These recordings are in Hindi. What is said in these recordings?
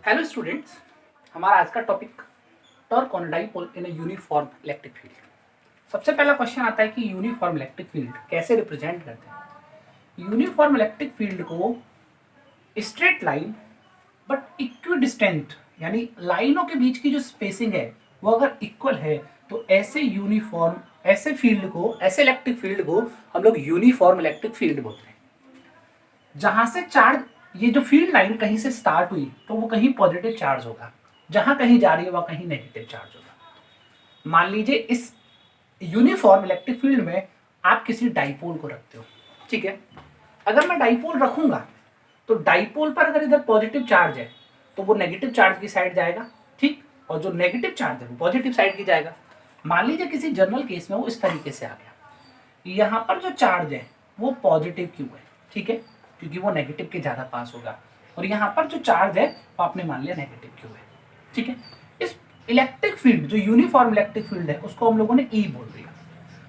हेलो स्टूडेंट्स, हमारा आज का topic torque on dipole in a uniform electric field. सबसे पहला क्वेश्चन आता है कि यूनिफॉर्म इलेक्ट्रिक फील्ड कैसे रिप्रेजेंट करते हैं। यूनिफॉर्म इलेक्ट्रिक फील्ड को स्ट्रेट लाइन बट इक्विडिस्टेंट यानी लाइनों के बीच की जो स्पेसिंग है वो अगर इक्वल है तो ऐसे इलेक्ट्रिक फील्ड को हम लोग यूनिफॉर्म इलेक्ट्रिक फील्ड बोलते हैं। जहां से चार्ज, ये जो फील्ड लाइन कहीं से स्टार्ट हुई तो वो कहीं पॉजिटिव चार्ज होगा, जहां कहीं जा रही है वह कहीं नेगेटिव चार्ज होगा। मान लीजिए इस यूनिफॉर्म इलेक्ट्रिक फील्ड में आप किसी डाइपोल को रखते हो, ठीक है। अगर मैं डाइपोल रखूंगा तो डाइपोल पर अगर इधर पॉजिटिव चार्ज है तो वो नेगेटिव चार्ज की साइड जाएगा, ठीक, और जो नेगेटिव चार्ज है वो पॉजिटिव साइड की जाएगा। मान लीजिए किसी जनरल केस में वो इस तरीके से आ गया, यहाँ पर जो चार्ज है वो पॉजिटिव क्यों है, ठीक है, क्योंकि वो नेगेटिव के ज़्यादा पास होगा, और यहाँ पर जो चार्ज है वो आपने मान लिया नेगेटिव क्यों है, ठीक है। इस इलेक्ट्रिक फील्ड, जो यूनिफॉर्म इलेक्ट्रिक फील्ड है, उसको हम लोगों ने ई बोल दिया।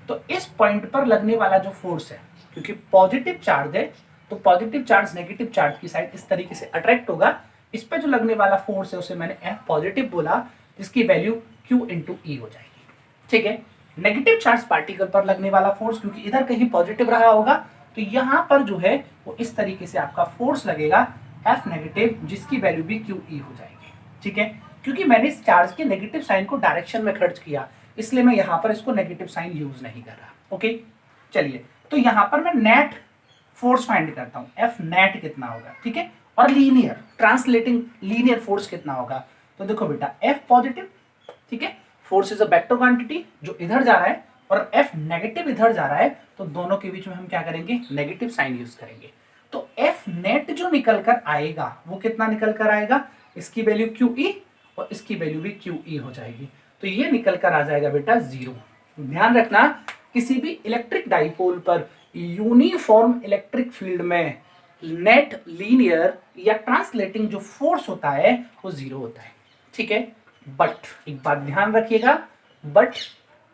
तो इस पॉइंट पर लगने वाला जो फोर्स है, क्योंकि पॉजिटिव चार्ज है तो पॉजिटिव चार्ज नेगेटिव चार्ज की साइड इस तरीके से अट्रैक्ट होगा। इस पर जो लगने वाला फोर्स है उसे मैंने एफ पॉजिटिव बोला, जिसकी वैल्यू क्यू इंटू ई हो जाएगी, ठीक है। नेगेटिव चार्ज पार्टिकल पर लगने वाला फोर्स, क्योंकि इधर कहीं पॉजिटिव रहा होगा तो यहाँ पर जो है वो इस तरीके से आपका फोर्स लगेगा एफ नेगेटिव, जिसकी वैल्यू भी क्यू ई हो जाएगी, ठीक है। क्योंकि मैंने इस चार्ज के नेगेटिव साइन को डायरेक्शन में खर्च किया, इसलिए मैं यहाँ पर इसको नेगेटिव साइन यूज नहीं कर रहा, ओके। चलिए, तो यहाँ पर मैं नेट फोर्स फाइंड करता हूँ, एफ नेट कितना होगा, ठीक है, और लीनियर ट्रांसलेटिंग लीनियर फोर्स कितना होगा। तो देखो बेटा, एफ पॉजिटिव, ठीक है, force is a vector quantity जो इधर जा रहा है, और एफ नेगेटिव इधर जा रहा है, तो दोनों के बीच में हम क्या करेंगे, नेगेटिव साइन यूज करेंगे। तो एफ नेट जो निकल कर आएगा वो कितना निकल कर आएगा, इसकी वैल्यू क्यू ई और इसकी वैल्यू भी क्यू ई हो जाएगी। तो ये निकल कर आ जाएगा बेटा 0। ध्यान रखना, किसी भी इलेक्ट्रिक डाइपोल पर यूनिफॉर्म इलेक्ट्रिक फील्ड में नेट लीनियर या ट्रांसलेटिंग जो फोर्स होता है वो 0 होता है, ठीक है। बट एक बात ध्यान रखिएगा, but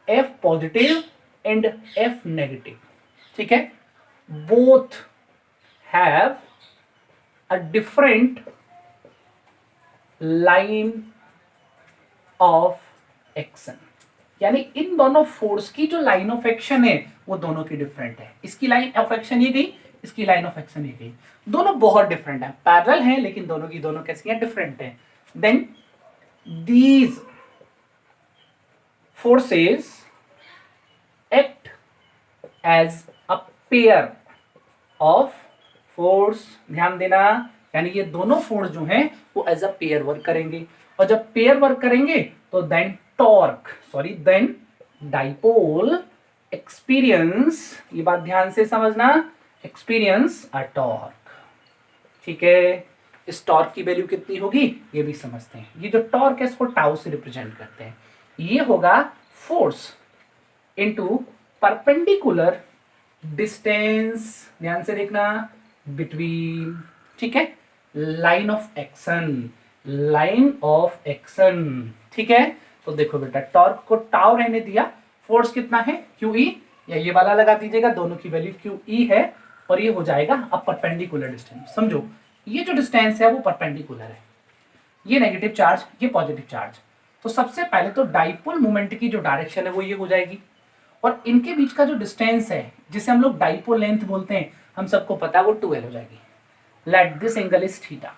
F positive and F negative, ठीक है, both have a different line of action. यानी इन दोनों फोर्स की जो लाइन ऑफ एक्शन है वो दोनों की डिफरेंट है। इसकी लाइन ऑफ एक्शन ये गई, इसकी लाइन ऑफ एक्शन ये गई, दोनों बहुत डिफरेंट है, पैरेलल है लेकिन दोनों की दोनों कैसी हैं, डिफरेंट है। Then these forces act as a pair of force। ध्यान देना, यानी ये दोनों फोर्स जो हैं वो एज अ पेयर वर्क करेंगे, और जब पेयर वर्क करेंगे तो देन डाइपोल एक्सपीरियंस, ये बात ध्यान से समझना, एक्सपीरियंस अ टॉर्क, ठीक है। इस टॉर्क की वैल्यू कितनी होगी ये भी समझते हैं। ये जो टॉर्क है इसको टाउ से रिप्रेजेंट करते हैं। ये होगा फोर्स इनटू परपेंडिकुलर डिस्टेंस, ध्यान से देखना, बिटवीन, ठीक है, लाइन ऑफ एक्शन, ठीक है। तो देखो बेटा, टॉर्क को टाउ रहने दिया, फोर्स कितना है क्यू ई, या ये वाला लगा दीजिएगा, दोनों की वैल्यू क्यू ई है, और ये हो जाएगा अब परपेंडिकुलर डिस्टेंस। समझो, ये जो डिस्टेंस है वो परपेंडिकुलर है, ये नेगेटिव चार्ज, ये पॉजिटिव चार्ज। तो सबसे पहले तो डाइपोल मोमेंट की जो डायरेक्शन है वो ये हो जाएगी, और इनके बीच का जो डिस्टेंस है जिसे हम लोग डाइपोल लेंथ बोलते हैं, हम सबको पता है वो 2l हो जाएगी। Let this angle is theta,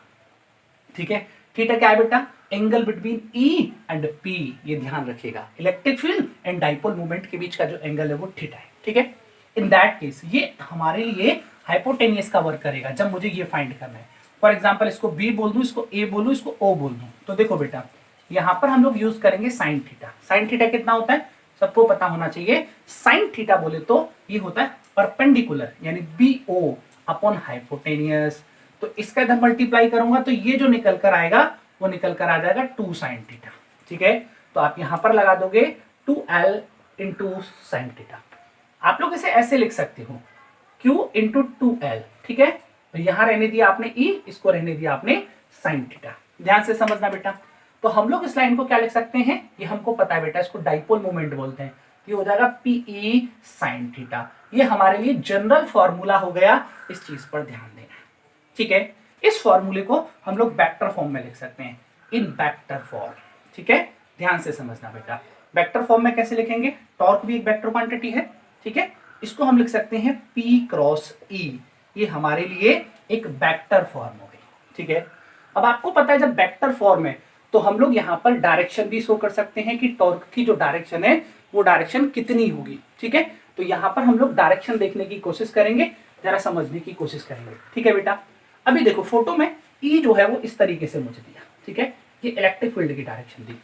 ठीक है। थीटा क्या है बेटा, angle between E and P, ये ध्यान रखिएगा, electric field and dipole moment के बीच का जो एंगल है वो थीटा है, ठीक है। इन दैट केस ये हमारे लिए हाइपोटेनियस का वर्क करेगा जब मुझे ये फाइंड करना है। फॉर एग्जाम्पल, इसको बी बोल दूं, इसको ए बोलूं, इसको ओ बोल दूं, तो देखो बेटा, यहां पर हम लोग यूज करेंगे साइन थीटा। साइन थीटा कितना होता है सबको पता होना चाहिए। साइन थीटा बोले तो ये होता है परपेंडिकुलर, यानी बी ओ अपॉन हाइपोटेनियस। तो इसका इधर मल्टीप्लाई करूंगा तो ये जो निकल कर आएगा वो निकल कर आ जाएगा 2 साइन थीटा, ठीक है। तो आप यहां पर लगा दोगे 2l इंटू साइन थीटा। आप लोग इसे ऐसे लिख सकते हो, q इंटू 2l, ठीक है। तो यहां रहने दिया आपने e, इसको रहने दिया आपने साइन थीटा। ध्यान से समझना बेटा। तो हम लोग इस लाइन को क्या लिख सकते हैं, ये हमको पता है बेटा, इसको डाइपोल मोमेंट बोलते हैं। ये हो जाएगा PE साइन थीटा। ये हमारे लिए जनरल फॉर्मूला हो गया, इस चीज पर ध्यान देना, ठीक है। इस फॉर्मूले को हम लोग वेक्टर फॉर्म में लिख सकते हैं, इन वेक्टर फॉर्म। ठीक है, ध्यान से समझना बेटा। वेक्टर फॉर्म में कैसे लिखेंगे? टॉर्क भी एक वेक्टर क्वांटिटी है। ठीक है, इसको हम लिख सकते हैं P क्रॉस E। ये हमारे लिए एक वेक्टर फॉर्म हो गई। ठीक है, अब आपको पता है जब वेक्टर फॉर्म है तो हम लोग यहाँ पर डायरेक्शन भी शो कर सकते हैं कि टॉर्क की जो डायरेक्शन है वो डायरेक्शन कितनी होगी। ठीक है, तो यहाँ पर हम लोग डायरेक्शन देखने की कोशिश करेंगे, जरा समझने की कोशिश करेंगे। ठीक है बेटा, अभी देखो फोटो में E जो है वो इस तरीके से मुझे दिया। ठीक है, ये इलेक्ट्रिक फील्ड की डायरेक्शन दी,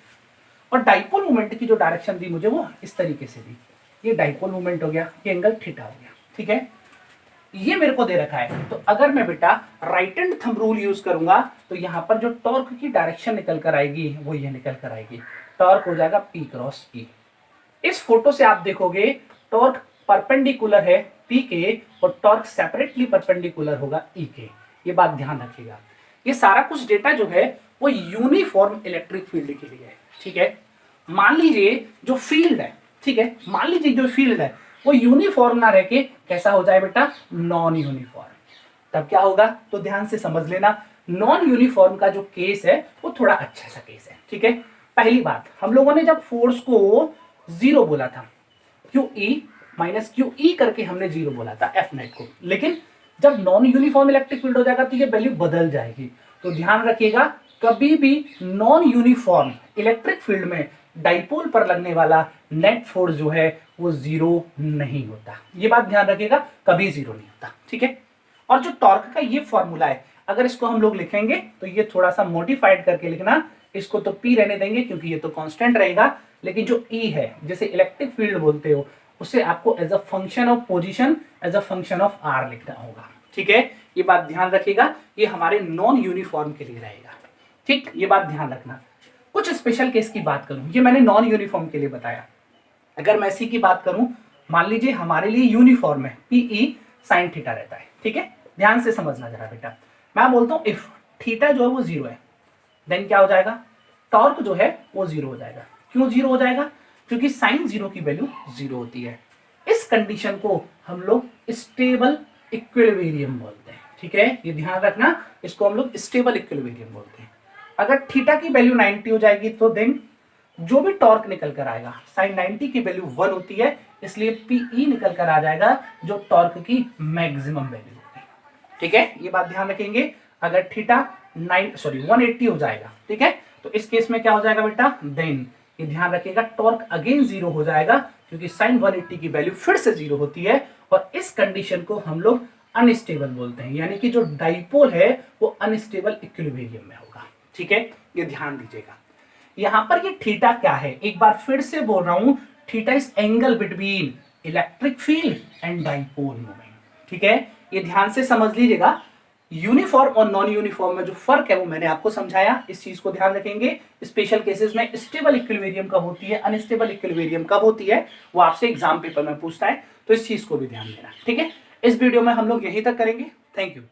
और डाइपोल मोमेंट की जो डायरेक्शन दी मुझे वो इस तरीके से दी। ये डाइपोल मोमेंट हो गया, ये एंगल थीटा हो गया। ठीक है, ये मेरे को दे रखा है, तो अगर मैं बेटा right hand thumb rule use करूंगा तो यहाँ पर जो टॉर्क की डायरेक्शन निकल कर आएगी वो ये निकल कर आएगी, टॉर्क हो जाएगा P क्रॉस E। इस फोटो से आप देखोगे टॉर्क परपेंडिकुलर है P के और टॉर्क सेपरेटली परपेंडिकुलर होगा E के। ये बात ध्यान रखिएगा। ये सारा कुछ डेटा जो है वो यूनिफॉर्म इलेक्ट्रिक फील्ड के लिए है। ठीक है, मान लीजिए जो फील्ड है, ठीक है, मान लीजिए जो फील्ड है वो यूनिफॉर्म ना रह के कैसा हो जाए बेटा? Non uniform. तब क्या होगा? तो ध्यान से समझ लेना, नॉन यूनिफॉर्म का जो केस है वो थोड़ा अच्छा सा केस है। ठीक है, पहली बात, हम लोगों ने जब फोर्स को जीरो बोला था, QE माइनस QE करके हमने जीरो बोला था F नेट को, लेकिन जब नॉन यूनिफॉर्म इलेक्ट्रिक फील्ड हो जाएगा तो ये वैल्यू बदल जाएगी। तो ध्यान रखिएगा, कभी भी नॉन यूनिफॉर्म इलेक्ट्रिक फील्ड में डाइपोल पर लगने वाला नेट फोर्स जो है वो जीरो नहीं होता। ये बात ध्यान रखिएगा, कभी जीरो नहीं होता। ठीक है, और जो टॉर्क का ये फॉर्मूला है, अगर इसको हम लोग लिखेंगे तो ये थोड़ा सा मॉडिफाइड करके लिखना, इसको तो P रहने देंगे क्योंकि ये तो कांस्टेंट रहेगा, लेकिन जो E है जैसे इलेक्ट्रिक फील्ड बोलते हो उसे आपको as a function of position, as a function of R लिखना होगा। ठीक है, ये बात ध्यान रखिएगा, ये हमारे नॉन यूनिफॉर्म के लिए रहेगा। ठीक, ये बात ध्यान रखना। कुछ स्पेशल केस की बात करूं, ये मैंने नॉन यूनिफॉर्म के लिए बताया। अगर मैं इसी की बात करूं, मान लीजिए हमारे लिए यूनिफॉर्म है, PE साइन थीटा रहता है। ठीक है, ध्यान से समझना जरा बेटा। मैं बोलता हूं इफ थीटा जो है वो जीरो है, देन क्या हो जाएगा? टॉर्क जो है वो जीरो हो जाएगा। क्यों जीरो हो जाएगा? क्योंकि साइन जीरो की वैल्यू जीरो होती है। इस कंडीशन को हम लोग स्टेबल इक्विलिब्रियम बोलते हैं। ठीक है, ये ध्यान रखना, इसको हम लोग स्टेबल इक्विलिब्रियम बोलते हैं। अगर थीटा की वैल्यू 90 हो जाएगी तो देन जो भी टॉर्क निकल कर आएगा, साइन 90 की वैल्यू 1 होती है, इसलिए PE निकल कर आ जाएगा जो टॉर्क की मैक्सिमम वैल्यू होगी। ठीक है, ये बात ध्यान रखेंगे। अगर थीटा 180 हो जाएगा, ठीक है, तो इस केस में क्या हो जाएगा बेटा? देन ये ध्यान रखिएगा, टॉर्क अगेन जीरो हो जाएगा क्योंकि साइन 180 की वैल्यू फिर से जीरो होती है, और इस कंडीशन को हम लोग अनस्टेबल बोलते हैं, यानी कि जो डाइपोल है वो अनस्टेबल इक्विलिब्रियम में होगा। ठीक है, ये ध्यान दीजिएगा। यहां पर ये थीटा क्या है, एक बार फिर से बोल रहा हूं, theta is angle between electric field and dipole moment. ठीक है, ये ध्यान से समझ लीजिएगा। यूनिफॉर्म और नॉन यूनिफॉर्म में जो फर्क है वो मैंने आपको समझाया, इस चीज को ध्यान रखेंगे। स्पेशल केसेस में स्टेबल इक्विलिब्रियम कब होती है, अनस्टेबल इक्विलिब्रियम कब होती है, वो आपसे एग्जाम पेपर में पूछता है, तो इस चीज को भी ध्यान देना। ठीक है, इस वीडियो में हम लोग यहीं तक करेंगे। Thank you.